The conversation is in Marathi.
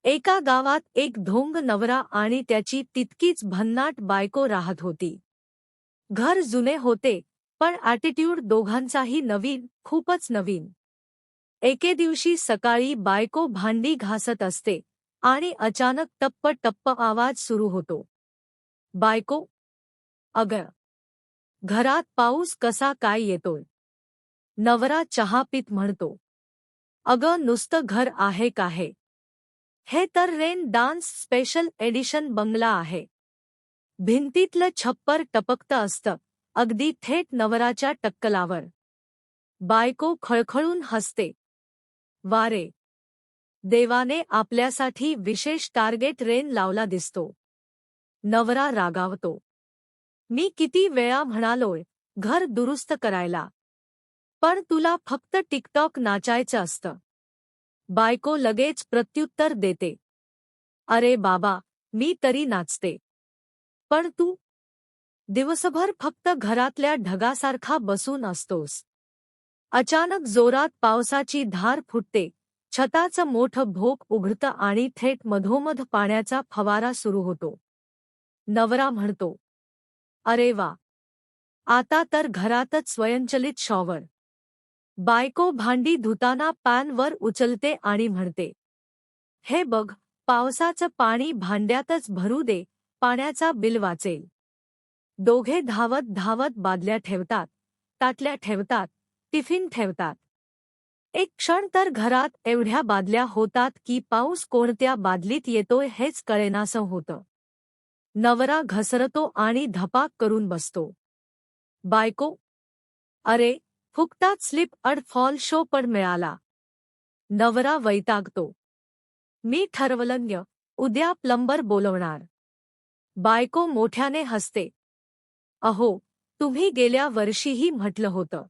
एका गावात एक ढोंग नवरा आणि त्याची तितकीच भन्नाट बायको राहत होती. घर जुने होते, पण ॲटिट्यूड दोघांचाही नवीन, खूपच नवीन. एके दिवशी सकाळी बायको भांडी घासत असते आणि अचानक टप्प टप्प आवाज सुरू होतो. बायको, अगं, घरात पाऊस कसा काय येतोय? नवरा चहा पीत म्हणतो. अगं, नुसतं घर आहे का हे? हे तर रेन डान्स स्पेशल एडिशन बंगला आहे. भिंतीतलं छप्पर टपकतं असतं, अगदी थेट नवराच्या टक्कलावर. बायको खळखळून हसते. वारे, देवाने आपल्यासाठी विशेष टार्गेट रेन लावला दिसतो. नवरा रागावतो. मी किती वेळा म्हणालोय घर दुरुस्त करायला, पण तुला फक्त टिकटॉक नाचायचं असतं. बायको लगेच प्रत्युत्तर देते. अरे बाबा, मी तरी नाचते, पण तू दिवसभर फक्त घरातल्या ढगासारखा बसून असतोस. अचानक जोरात पावसाची धार फुटते, छताचं मोठं भोक उघडतं आणि थेट मधोमध पाण्याचा फवारा सुरू होतो. नवरा म्हणतो, अरे वा, आता तर घरातच स्वयंचलित शॉवर. बायको भांडी धुताना पॅन वर उचलते आणि म्हणते, हे बघ, पावसाचं पाणी भांड्यातच भरू दे, पाण्याचा बिल वाचेल. दोघे धावत धावत बादल्या ठेवतात, ताटल्या ठेवतात, टिफिन ठेवतात. एक क्षण तर घरात एवढ्या बादल्या होतात की पाऊस कोणत्या बादलीत येतोय हेच कळेनासं होतं. नवरा घसरतो आणि धपाक करून बसतो. बायको, अरे, फुकटात स्लिप अड फॉल शो पण मिळाला. नवरा वैतागतो. मी ठरवलं, उद्या प्लंबर बोलवणार. बायको मोठ्याने हसते. अहो, तुम्ही गेल्या वर्षीही म्हटलं होतं.